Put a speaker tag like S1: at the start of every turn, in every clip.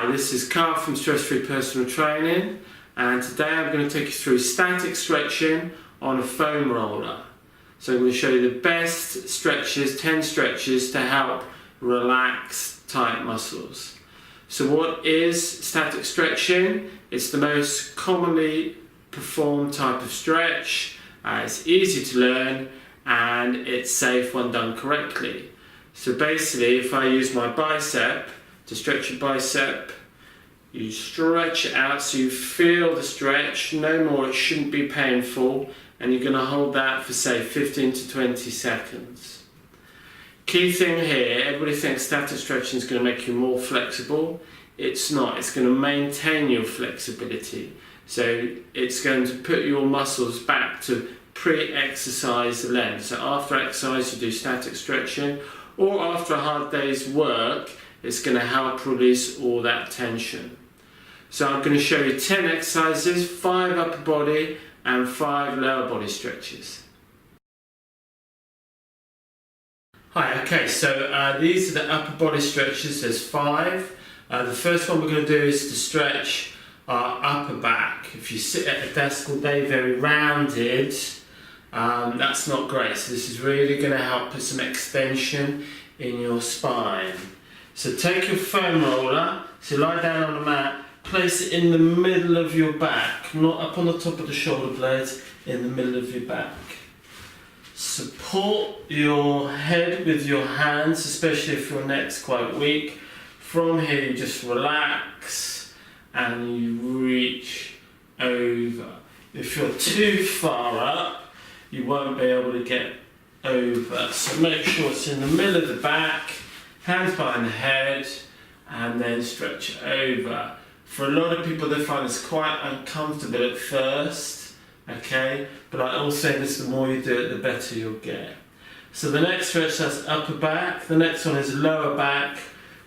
S1: This is Carl from Stress Free Personal Training, and today I'm going to take you through static stretching on a foam roller. So I'm going to show you the best stretches, 10 stretches to help relax tight muscles. So what is static stretching? It's the most commonly performed type of stretch. It's easy to learn and it's safe when done correctly. So basically, if I use my bicep to stretch your bicep, you stretch it out so you feel the stretch, no more, it shouldn't be painful, and you're going to hold that for say 15 to 20 seconds. Key thing here, everybody thinks static stretching is going to make you more flexible. It's not, it's going to maintain your flexibility. So it's going to put your muscles back to pre-exercise length. So after exercise you do static stretching, or after a hard day's work, it's going to help release all that tension. So I'm going to show you 10 exercises, 5 upper body and 5 lower body stretches. Hi, okay, so these are the upper body stretches. There's 5. The first one we're going to do is to stretch our upper back. If you sit at a desk all day very rounded, that's not great. So this is really going to help put some extension in your spine. So take your foam roller, so lie down on the mat, place it in the middle of your back, not up on the top of the shoulder blades, in the middle of your back. Support your head with your hands, especially if your neck's quite weak. From here you just relax and you reach over. If you're too far up, you won't be able to get over. So make sure it's in the middle of the back, hands behind the head, and then stretch over. For a lot of people, they find this quite uncomfortable at first, okay? But I also say this, the more you do it, the better you'll get. So the next stretch, that's upper back. The next one is lower back.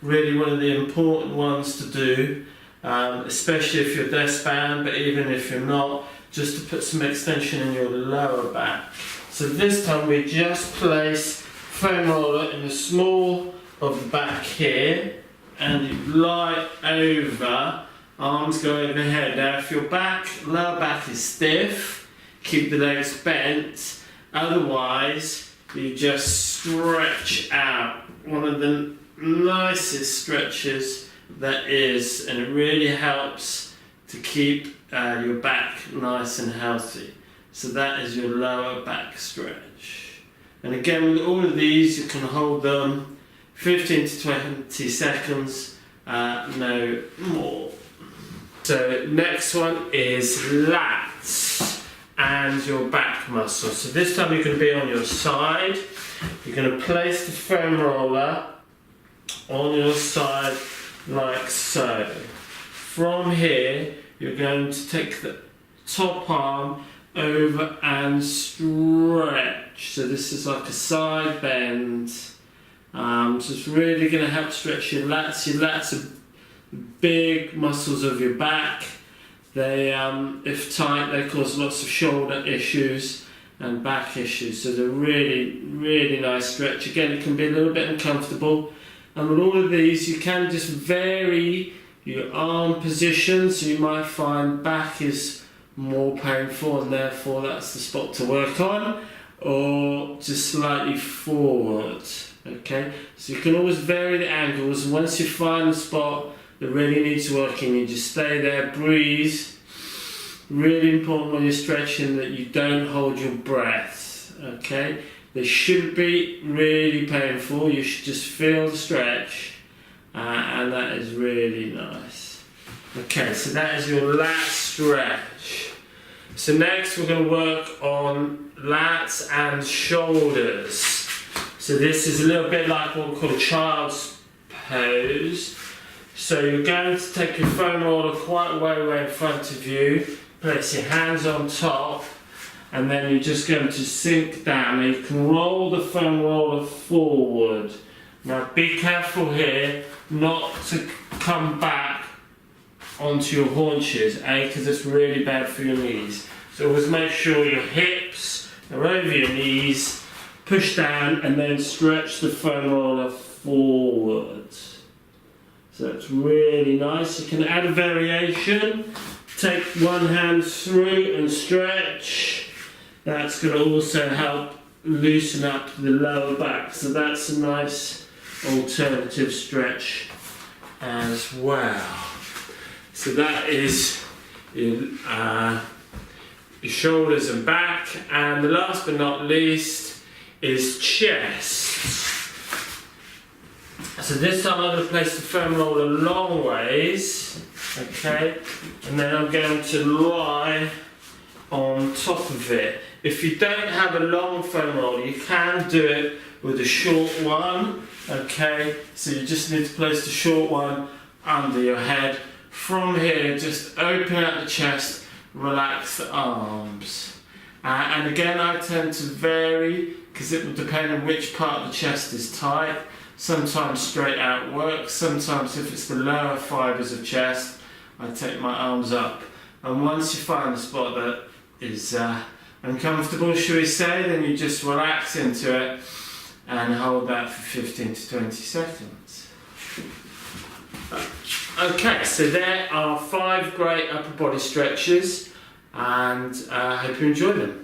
S1: Really one of the important ones to do, especially if you're desk bound, but even if you're not, just to put some extension in your lower back. So this time we just place foam roller in the small of the back here, and you lie over, arms go overhead. Now if your lower back is stiff, keep the legs bent, otherwise you just stretch out. One of the nicest stretches that is, and it really helps to keep your back nice and healthy. So that is your lower back stretch. And again, with all of these you can hold them 15 to 20 seconds, no more. So next one is lats and your back muscles. So this time you're going to be on your side. You're going to place the foam roller on your side like so. From here you're going to take the top arm over and stretch. So this is like a side bend. So it's really going to help stretch your lats. Your lats are big muscles of your back. They, if tight, they cause lots of shoulder issues and back issues. So they're really, really nice stretch. Again, it can be a little bit uncomfortable. And with all of these, you can just vary your arm position. So you might find back is more painful and therefore that's the spot to work on, or just slightly forward. Okay, so you can always vary the angles, and once you find the spot that really needs working, you just stay there, breathe. Really important when you're stretching that you don't hold your breath. Okay, they shouldn't be really painful, you should just feel the stretch, and that is really nice. Okay, so that is your lat stretch. So next we're going to work on lats and shoulders. So this is a little bit like what we call a child's pose. So you're going to take your foam roller quite a way in front of you, place your hands on top, and then you're just going to sink down. And you can roll the foam roller forward. Now be careful here not to come back onto your haunches, because it's really bad for your knees. So always make sure your hips are over your knees, push down and then stretch the foam roller forward. So that's really nice. You can add a variation. Take one hand through and stretch. That's going to also help loosen up the lower back. So that's a nice alternative stretch as well. So that is your shoulders and back. And the last but not least is chest. So this time I'm going to place the foam roller long ways, okay, and then I'm going to lie on top of it. If you don't have a long foam roller, you can do it with a short one, okay, so you just need to place the short one under your head. From here, just open out the chest, relax the arms. And again, I tend to vary because it will depend on which part of the chest is tight. Sometimes straight out works, sometimes if it's the lower fibres of chest, I take my arms up. And once you find the spot that is uncomfortable, shall we say, then you just relax into it and hold that for 15 to 20 seconds. Okay, so there are 5 great upper body stretches, and I hope you enjoy them.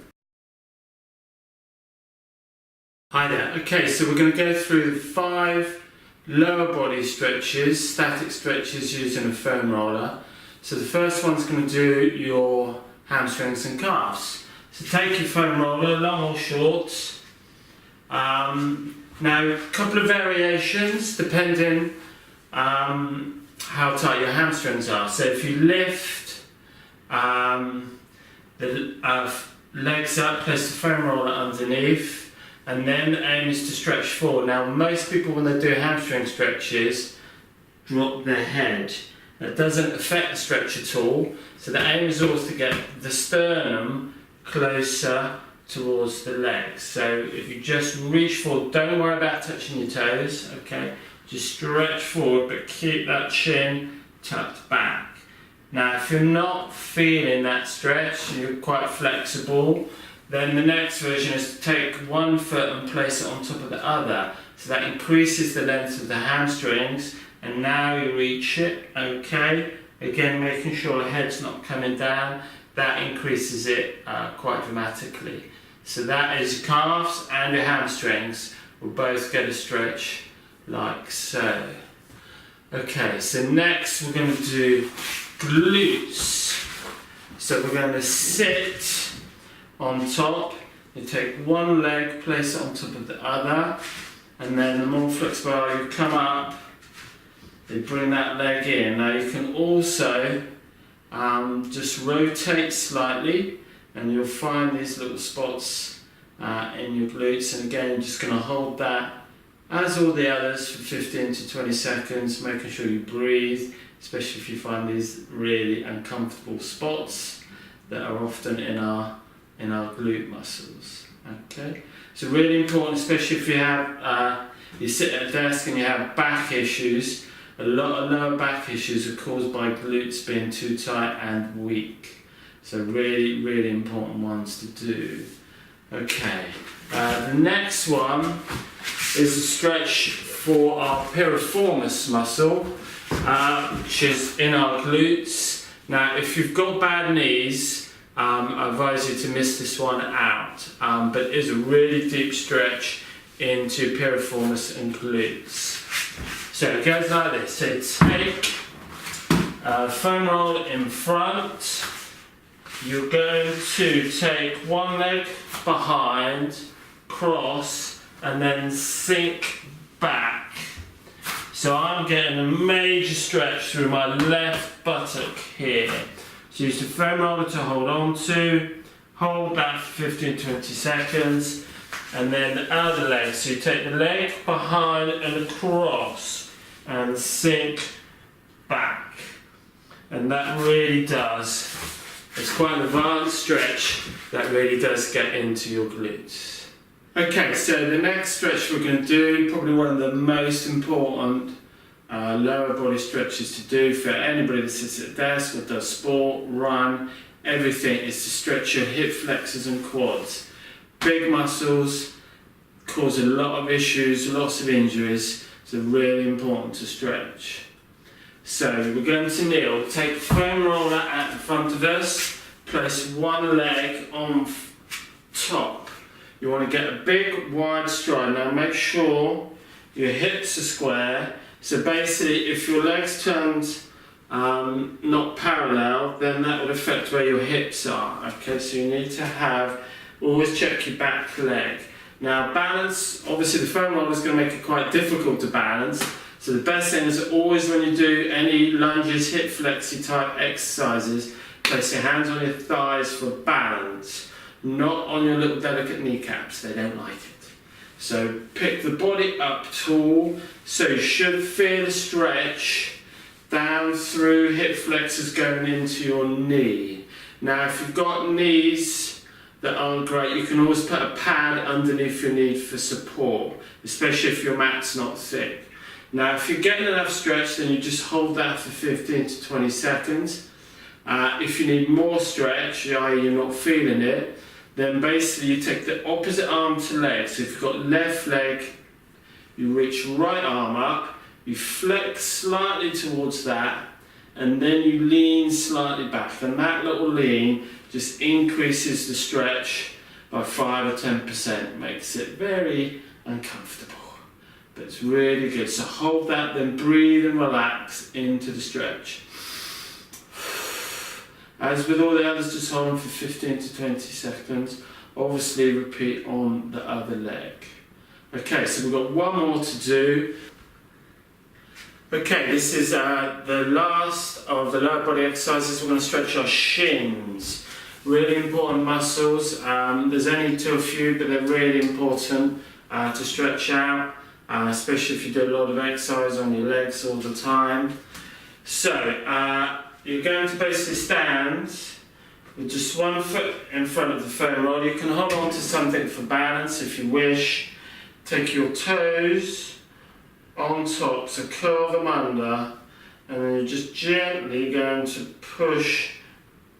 S1: Hi there. Okay, so we're going to go through 5 lower body stretches, static stretches using a foam roller. So the first one's going to do your hamstrings and calves. So take your foam roller, long or short. Now, a couple of variations depending how tight your hamstrings are. So if you lift the legs up, place the foam roller underneath, and then the aim is to stretch forward. Now, most people, when they do hamstring stretches, drop their head. That doesn't affect the stretch at all. So the aim is always to get the sternum closer towards the legs. So if you just reach forward, don't worry about touching your toes, okay? Just stretch forward, but keep that chin tucked back. Now, if you're not feeling that stretch, you're quite flexible, then the next version is to take one foot and place it on top of the other. So that increases the length of the hamstrings, and now you reach it, okay? Again, making sure the head's not coming down, that increases it quite dramatically. So that is your calves and your hamstrings will both get a stretch like so. Okay, so next we're going to do glutes. So we're going to sit on top. You take one leg, place it on top of the other, and then the more flexible you come up, you bring that leg in. Now you can also just rotate slightly, and you'll find these little spots in your glutes. And again, you're just going to hold that as all the others for 15 to 20 seconds, making sure you breathe, especially if you find these really uncomfortable spots that are often in our glute muscles. Okay, so really important, especially if you have you sit at a desk and you have back issues. A lot of lower back issues are caused by glutes being too tight and weak. So really, really important ones to do. Okay, the next one is a stretch for our piriformis muscle, which is in our glutes. Now, if you've got bad knees, I advise you to miss this one out, but it is a really deep stretch into piriformis and glutes. So it goes like this. So take foam roll in front. You're going to take one leg behind, cross, and then sink back. So I'm getting a major stretch through my left buttock here. So use the foam roller to hold on to, hold that for 15-20 seconds, and then the other leg. So you take the leg behind and across and sink back. And that really does, it's quite an advanced stretch that really does get into your glutes. Okay, so the next stretch we're going to do, probably one of the most important lower body stretches to do for anybody that sits at a desk or does sport, run, everything, is to stretch your hip flexors and quads. Big muscles cause a lot of issues, lots of injuries, so really important to stretch. So we're going to kneel, take the foam roller at the front of us, place one leg on top. You want to get a big wide stride. Now make sure your hips are square. So basically if your legs turned not parallel, then that would affect where your hips are. Okay, so you need to always check your back leg. Now balance, obviously the foam roller is going to make it quite difficult to balance. So the best thing is always when you do any lunges, hip flexy type exercises, place your hands on your thighs for balance, not on your little delicate kneecaps, they don't like it. So pick the body up tall, so you should feel a stretch down through hip flexors going into your knee. Now if you've got knees that aren't great, you can always put a pad underneath your knee for support, especially if your mat's not thick. Now if you're getting enough stretch, then you just hold that for 15 to 20 seconds. If you need more stretch, i.e. you're not feeling it, then basically you take the opposite arm to leg. So if you've got left leg, you reach right arm up, you flex slightly towards that, and then you lean slightly back. And that little lean just increases the stretch by 5 or 10%, makes it very uncomfortable. But it's really good. So hold that, then breathe and relax into the stretch. As with all the others, just hold them for 15 to 20 seconds. Obviously repeat on the other leg. Okay, so we've got one more to do. Okay, this is the last of the lower body exercises. We're going to stretch our shins. Really important muscles. There's only a few, but they're really important to stretch out. Especially if you do a lot of exercise on your legs all the time. So, you're going to basically stand with just one foot in front of the foam roller. You can hold on to something for balance if you wish. Take your toes on top, so curl them under, and then you're just gently going to push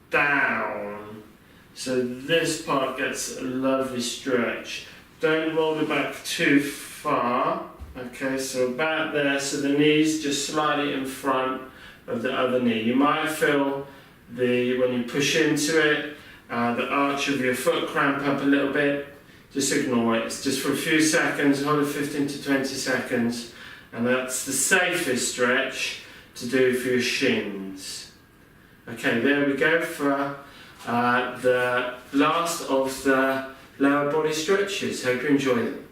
S1: down. So this part gets a lovely stretch. Don't roll it back too far. Okay, so about there, so the knee's just slightly in front of the other knee. You might feel when you push into it, the arch of your foot cramp up a little bit. Just ignore it. It's just for a few seconds, hold it 15 to 20 seconds, and that's the safest stretch to do for your shins. Okay, there we go for the last of the lower body stretches. Hope you enjoy them.